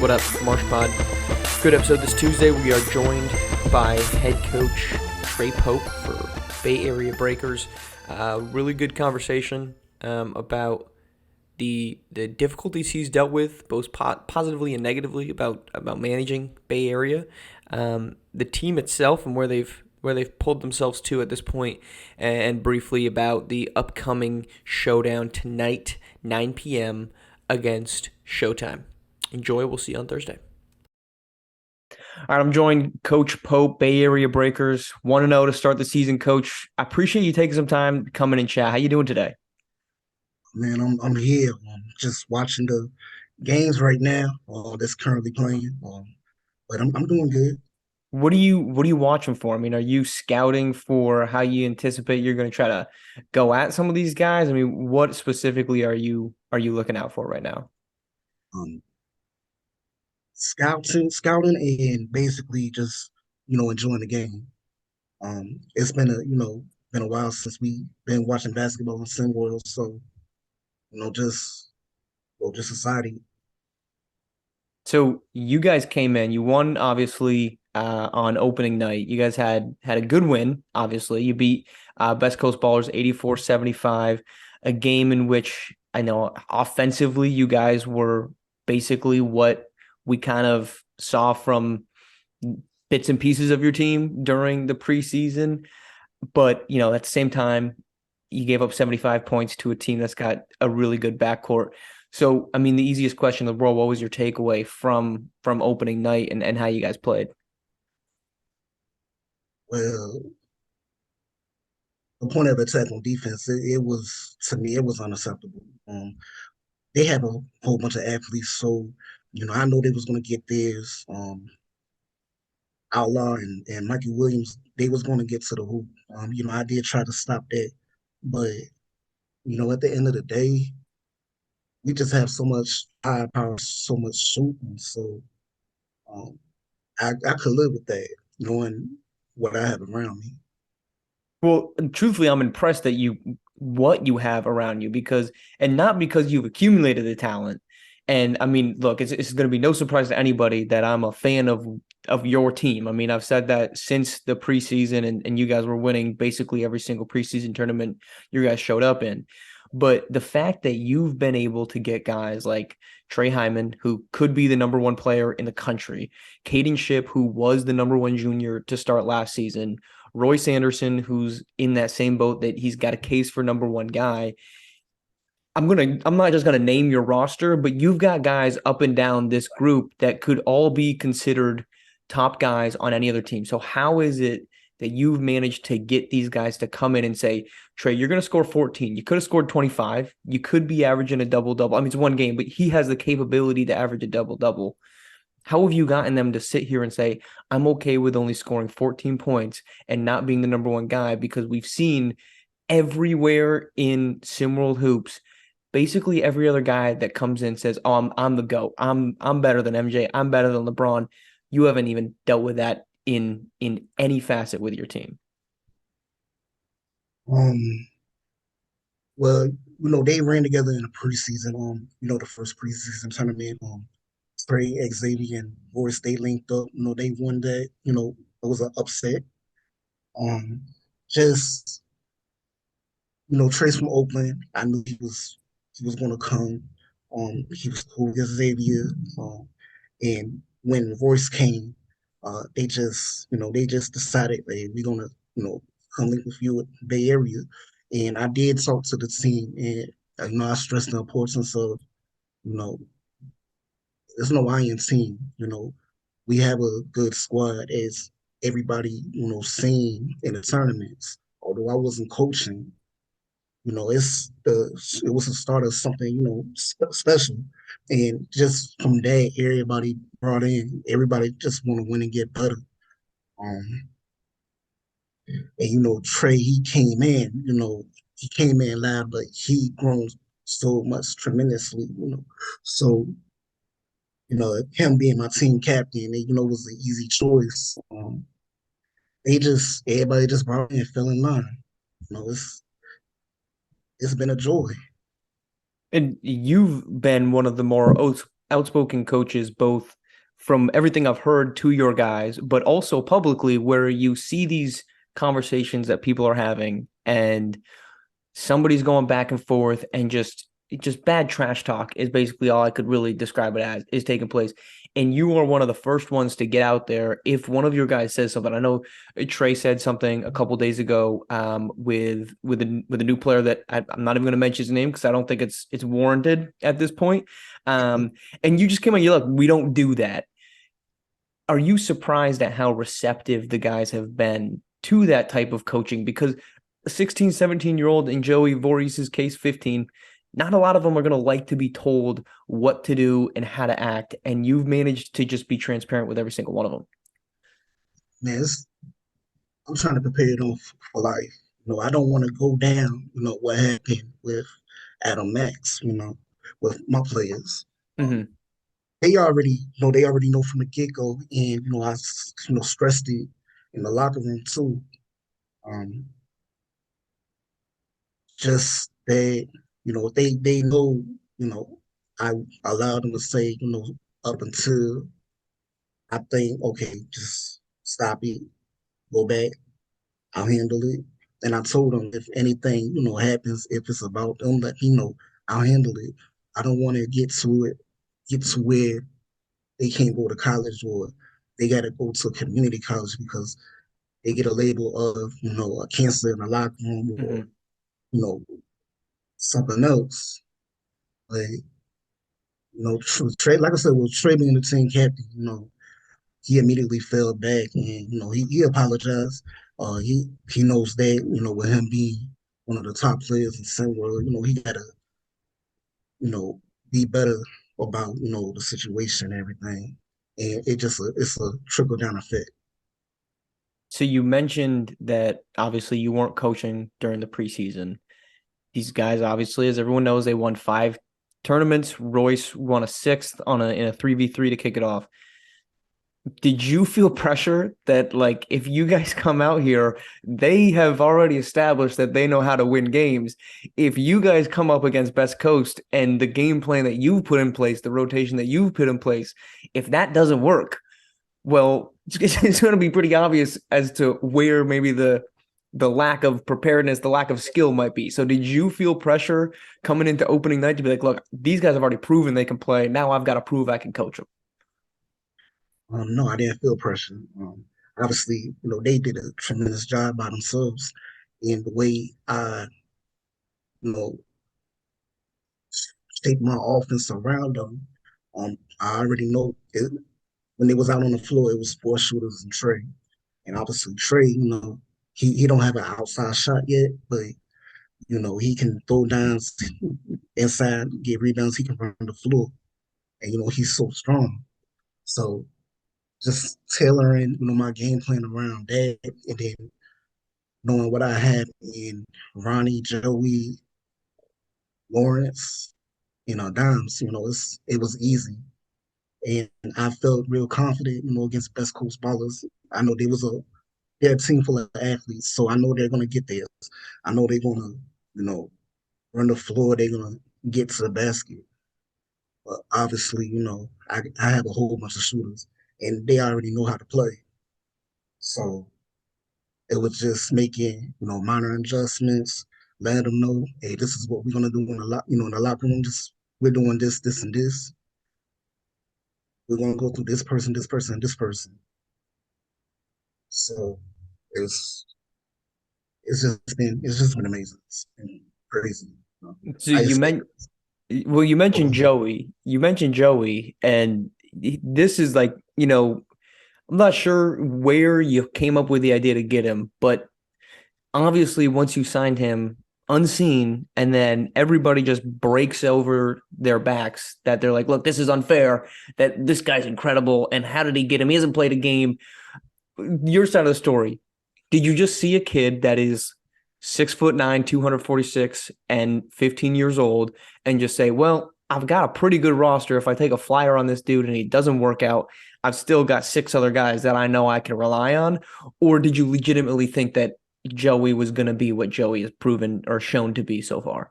What up, Marsh Pod? Good episode this Tuesday. We are joined by head coach Dre Pope for Bay Area Breakers. Really good conversation about the difficulties he's dealt with, both positively and negatively, about managing Bay Area, the team itself, and where they've pulled themselves to at this point, and briefly about the upcoming showdown tonight, 9 p.m. against Showtime. Enjoy. We'll see you on Thursday. All right, I'm joined Coach Pope, Bay Area Breakers, 1-0 to start the season. Coach, I appreciate you taking some time to come in and chat. How you doing today? Man, I'm here. Just watching the games right now. That's currently playing. But I'm doing good. What are you watching for? I mean, are you scouting for how you anticipate you're going to try to go at some of these guys? I mean, what specifically are you looking out for right now? Um, scouting, and basically just enjoying the game. It's been a while since we been watching basketball in SimWorld, so just just society. So you guys came in, you won obviously on opening night. You guys had a good win, obviously. You beat Best Coast Ballers 84-75, a game in which I know offensively you guys were basically what we kind of saw from bits and pieces of your team during the preseason. But, at the same time, you gave up 75 points to a team that's got a really good backcourt. So, I mean, the easiest question in the world, what was your takeaway from opening night and how you guys played? Well, the point of attack on defense, it was to me, it was unacceptable. They have a whole bunch of athletes, so I know they was gonna get theirs. Outlaw and Mikey Williams, they was going to get to the hoop. I did try to stop that, but at the end of the day, we just have so much high power, so much shooting. So um, I could live with that, knowing what I have around me. Well, truthfully, I'm impressed that what you have around you and not because you've accumulated the talent. And I mean, look, it's going to be no surprise to anybody that I'm a fan of your team. I mean, I've said that since the preseason, and you guys were winning basically every single preseason tournament you guys showed up in. But the fact that you've been able to get guys like Trey Hyman, who could be the number one player in the country, Caden Shipp, who was the number one junior to start last season, Royce Anderson, who's in that same boat that he's got a case for number one guy. I'm not just gonna name your roster, but you've got guys up and down this group that could all be considered top guys on any other team. So how is it that you've managed to get these guys to come in and say, Trey, you're gonna score 14. You could have scored 25. You could be averaging a double-double. I mean, it's one game, but he has the capability to average a double-double. How have you gotten them to sit here and say, I'm okay with only scoring 14 points and not being the number one guy? Because we've seen everywhere in SimWorld Hoops, basically every other guy that comes in says, "Oh, I'm the GOAT. I'm better than MJ. I'm better than LeBron." You haven't even dealt with that in any facet with your team. Um, well, they ran together in the preseason. The first preseason tournament. Trey, Xavier, and Boris, they linked up. They won that. It was an upset. Um, just Trace from Oakland. I knew he was going to come. He was cool with Xavier. And when Royce came, they just decided, hey, we're gonna come link with you at Bay Area. And I did talk to the team, and I stressed the importance of you know there's no iron team. We have a good squad, as everybody seen in the tournaments. Although I wasn't coaching, it was the start of something special, and just from that, everybody brought in. Everybody just want to win and get better. Um, and Trey, he came in live, but he grown so much tremendously. So him being my team captain, was an easy choice. Everybody just brought in and fell in line. It's been a joy. And you've been one of the more outspoken coaches, both from everything I've heard to your guys, but also publicly, where you see these conversations that people are having and somebody's going back and forth and just bad trash talk is basically all I could really describe it as is taking place. And you are one of the first ones to get out there. If one of your guys says something, I know Trey said something a couple days ago with a new player that I'm not even going to mention his name because I don't think it's warranted at this point. And you just came on, you're like, we don't do that. Are you surprised at how receptive the guys have been to that type of coaching? Because a 16, 17-year-old in Joey Voorhees' case, 15, not a lot of them are going to like to be told what to do and how to act. And you've managed to just be transparent with every single one of them. Man, I'm trying to prepare them for life. I don't want to go down, what happened with Adam Max, with my players. Mm-hmm. They already know from the get-go. And, I, stressed it in the locker room too. Um, just that, they know, I allowed them to say, up until I think, okay, just stop it, go back, I'll handle it. And I told them if anything, happens, if it's about them, let me know. I'll handle it. I don't want to get to where they can't go to college or they got to go to a community college because they get a label of, a cancer in the locker room or, Mm-hmm. something else. But, Trey, like I said, with Trey being the team captain, he immediately fell back and, he apologized. He knows that, with him being one of the top players in SimWorld, he gotta, you know, be better about, the situation and everything. And it's a trickle down effect. So you mentioned that obviously you weren't coaching during the preseason. These guys, obviously, as everyone knows, they won 5 tournaments. Royce won a 6th in a 3v3 to kick it off. Did you feel pressure that, like, if you guys come out here, they have already established that they know how to win games. If you guys come up against Best Coast and the game plan that you've put in place, the rotation that you've put in place, if that doesn't work, well, it's going to be pretty obvious as to where maybe the lack of preparedness, the lack of skill might be. So did you feel pressure coming into opening night to be like, look, these guys have already proven they can play. Now I've got to prove I can coach them? No, I didn't feel pressure. Obviously, they did a tremendous job by themselves in the way I, you know, shape my offense around them. I already know when they was out on the floor, it was 4 shooters and Trey. And obviously Trey, he don't have an outside shot yet, but he can throw downs inside, get rebounds, he can run the floor. And he's so strong. So just tailoring, my game plan around that and then knowing what I had in Ronnie, Joey, Lawrence, Dimes, it was easy. And I felt real confident, against Best Coast ballers. I know they're a team full of athletes, so I know they're gonna get theirs. I know they're gonna, run the floor, they're gonna get to the basket. But obviously, I have a whole bunch of shooters and they already know how to play. So it was just making, minor adjustments, letting them know, hey, this is what we're gonna do in the in the locker room. Just we're doing this, this, and this. We're gonna go through this person, and this person. So it's it's just been amazing. It's been crazy. So I expect. you mentioned Joey. You mentioned Joey, and this is like, I'm not sure where you came up with the idea to get him, but obviously once you signed him unseen and then everybody just breaks over their backs that they're like, look, this is unfair, that this guy's incredible, and how did he get him? He hasn't played a game. Your side of the story. Did you just see a kid that is 6'9", 246, and 15 years old, and just say, well, I've got a pretty good roster. If I take a flyer on this dude and he doesn't work out, I've still got 6 other guys that I know I can rely on? Or did you legitimately think that Joey was going to be what Joey has proven or shown to be so far?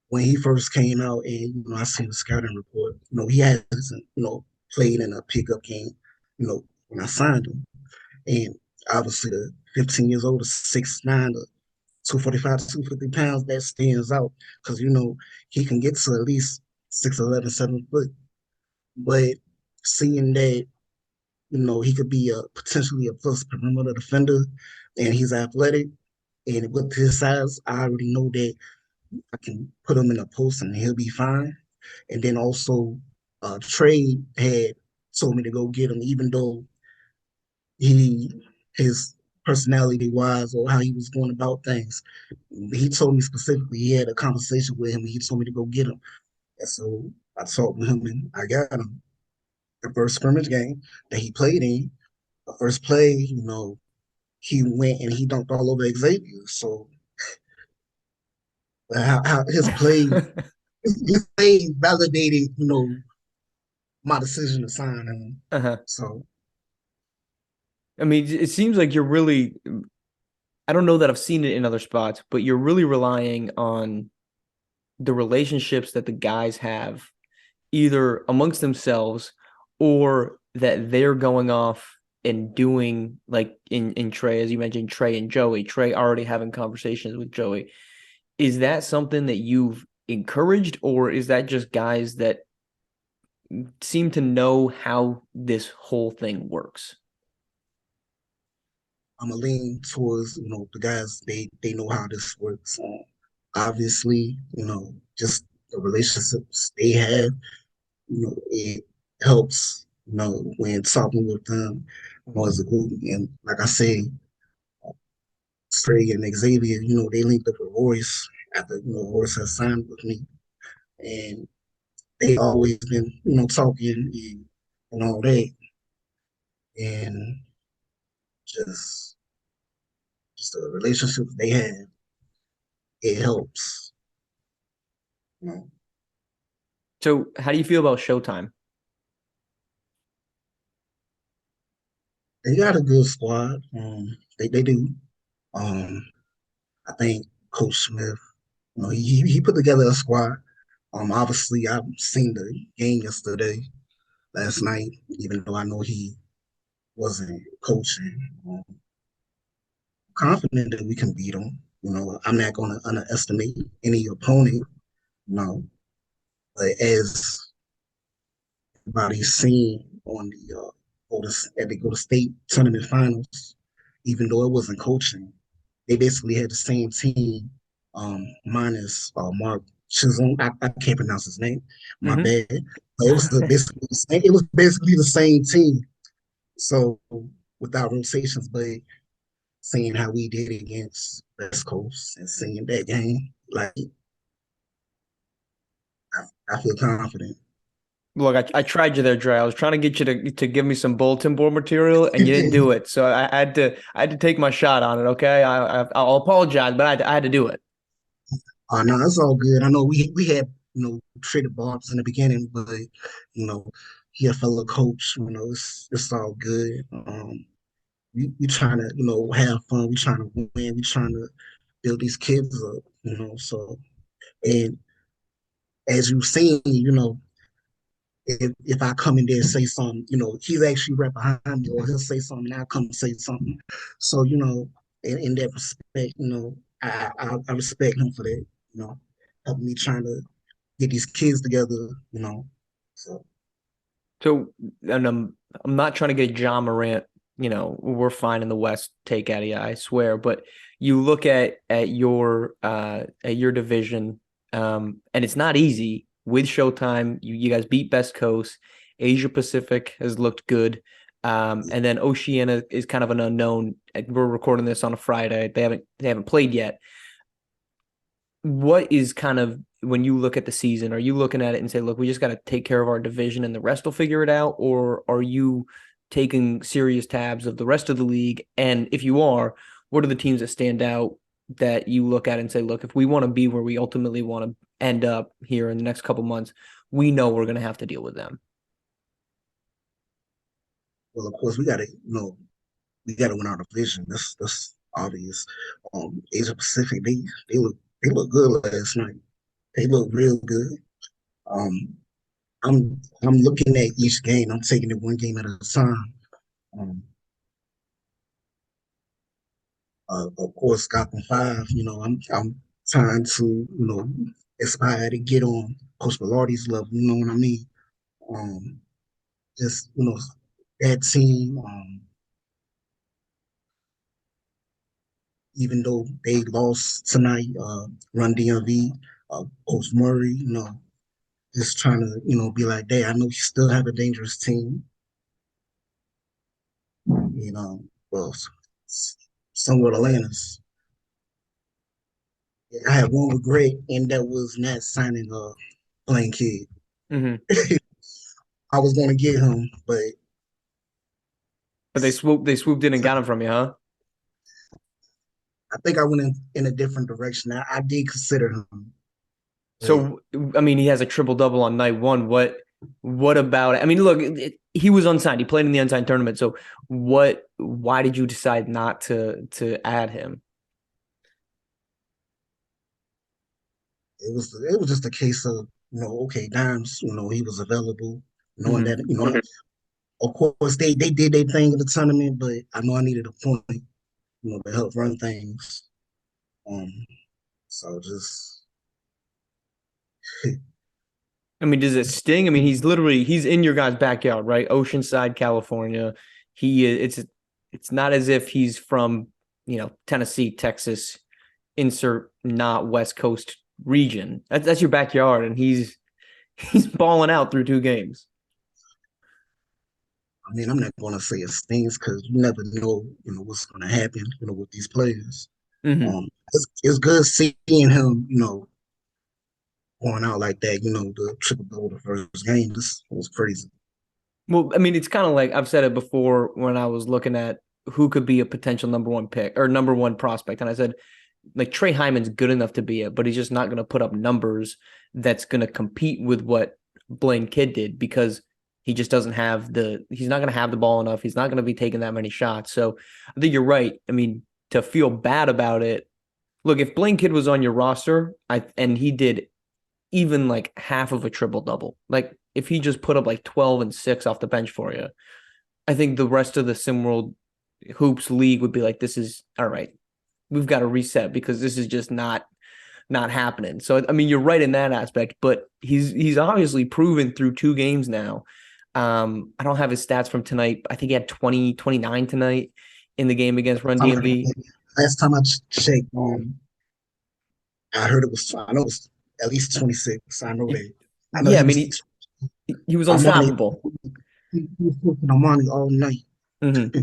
when he first came out, and I seen the scouting report. He hasn't played in a pickup game. When I signed him, and obviously the 15 years old, 6'9", 245 to 250 pounds, that stands out because he can get to at least 6'11", 7 foot. But seeing that he could be a potentially a plus perimeter defender, and he's athletic, and with his size, I already know that I can put him in a post and he'll be fine. And then also, Trey had told me to go get him, even though he his personality wise or how he was going about things. He told me specifically he had a conversation with him and he told me to go get him. And so I talked with him and I got him. The first scrimmage game that he played in, the first play, he went and he dunked all over Xavier. So how his play validated, my decision to sign him. Uh-huh. So I mean, it seems like you're really, I don't know that I've seen it in other spots, but you're really relying on the relationships that the guys have either amongst themselves or that they're going off and doing like in Trey, as you mentioned, Trey and Joey, Trey already having conversations with Joey. Is that something that you've encouraged, or is that just guys that seem to know how this whole thing works? I'm gonna lean towards the guys. They know how this works. Obviously, just the relationships they have. It helps. When talking with them, as a group. And like I say, Trey and Xavier, they linked up with Royce after Royce has signed with me, and they always been talking and all that, and just just the relationships they have, it helps. You know, So, how do you feel about Showtime? they got a good squad. They do. Um, I think Coach Smith, he put together a squad. Obviously I've seen the game yesterday, last night, even though I know he wasn't coaching. Confident that we can beat them. I'm not going to underestimate any opponent. But as everybody's seen on the at the Go to State tournament finals, even though it wasn't coaching, they basically had the same team, minus Mark Chisholm. I can't pronounce his name. My Mm-hmm. bad. But it was basically the same. It was basically the same team. So without rotations, but seeing how we did against West Coast and seeing that game, like I feel confident. Look, I tried you there, Dre. I was trying to get you to give me some bulletin board material, and you didn't do it. So I had to take my shot on it. Okay, I'll apologize, but I had to do it. No, it's all good. I know we had traded barbs in the beginning, but he a fellow coach. It's all good. We trying to have fun. We trying to win. We trying to build these kids up. So and as you've seen, if I come in there and say something, he's actually right behind me, or he'll say something, and I'll come and say something. So in that respect, I respect him for that. Helping me trying to get these kids together. So So, and I'm not trying to get John Morant. We're fine in the West. Take out of you, I swear. But you look at your division, and it's not easy with Showtime. You guys beat Best Coast. Asia Pacific has looked good. And then Oceania is kind of an unknown. We're recording this on a Friday. They haven't played yet. What is kind of when you look at the season, are you looking at it and say, look, we just got to take care of our division and the rest will figure it out? Or are you taking serious tabs of the rest of the league? And if you are, what are the teams that stand out that you look at and say, look, if we want to be where we ultimately want to end up here in the next couple months, we know we're going to have to deal with them. well, of course, we got to win our division. That's obvious. Asia Pacific, they look good last night. They look real good. Um, I'm looking at each game. I'm taking it one game at a time. Um, of course, Gotham Five. I'm trying to aspire to get on Coach Velarde's level. You know what I mean? Um, just that team. Even though they lost tonight, Run DMV, Coach Murray. Just trying to be like, hey, I know you still have a dangerous team. Well, somewhat Atlanta's. I have one regret, and that was not signing Blaine Kidd. Hmm. I was going to get him, but But they swooped in and got him from you, huh? I think I went in a different direction. I did consider him, but So I mean, he has a triple double on night one. What about it? I mean, look, he was unsigned. He played in the unsigned tournament. So what? Why did you decide not to add him? it was just a case of okay, Dimes, he was available, knowing Hmm. that of course they did their thing in the tournament, but I know I needed a point, to help run things. Um, so just I mean, does it sting? I mean, he's in your guy's backyard, right? Oceanside, California. It's not as if he's from, Tennessee, Texas, insert not West Coast region. That's your backyard, and he's balling out through two games. I mean, I'm not going to say it stings because you never know, what's going to happen, with these players. Hmm. It's good seeing him, going out like that. The triple double the first game. This was crazy. Well, I mean, it's kind of like I've said it before when I was looking at who could be a potential number one pick or number one prospect, and I said like Trey Hyman's good enough to be it, but he's just not going to put up numbers that's going to compete with what Blaine Kidd did because he just doesn't have he's not going to have the ball enough. He's not going to be taking that many shots. So I think you're right. I mean, to feel bad about it, look, if Blaine Kidd was on your roster, and he did even like half of a triple double, like if he just put up like 12 and 6 off the bench for you, I think the rest of the SimWorld Hoops League would be like, this is all right. We've got to reset because this is just not happening. So I mean, you're right in that aspect, but he's obviously proven through two games now. I don't have his stats from tonight. I think he had 20, 29 tonight in the game against Run DMV. Last time I checked, I heard it was. I know it was at least 26. I know that. I know Yeah, I he mean, was. he was Armani. unstoppable. He was talking Armani all night. Mm-hmm.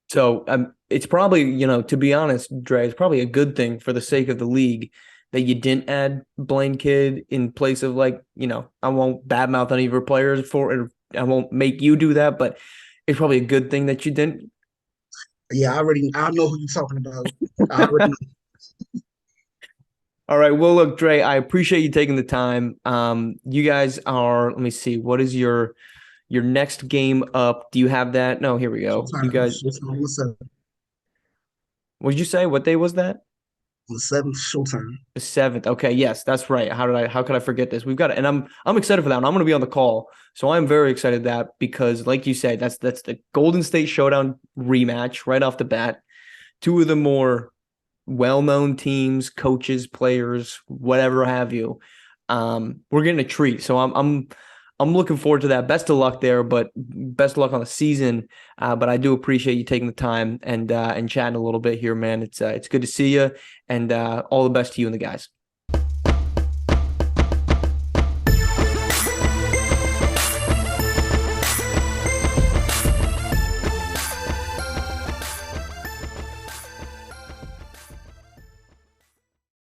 So it's probably, to be honest, Dre, it's probably a good thing for the sake of the league that you didn't add Blaine Kidd in place of like, I won't badmouth any of your players for it. I won't make you do that, but it's probably a good thing that you didn't. Yeah, I know who you're talking about. I already know. All right. Well, look, Dre, I appreciate you taking the time. You guys let me see, what is your next game up? Do you have that? No, here we go. You Showtime. guys, Showtime on the seventh. what did you say? What day was that? On the seventh, Showtime. The seventh. Okay, yes, that's right. How could I forget this? We've got it, and I'm excited for that. And I'm going to be on the call, so I'm very excited that because, like you said, that's the Golden State Showdown rematch right off the bat. Two of the more well-known teams, coaches, players, whatever have you. We're getting a treat, so I'm looking forward to that. Best of luck there, but best of luck on the season. But I do appreciate you taking the time and chatting a little bit here, man. It's good to see you, and all the best to you and the guys.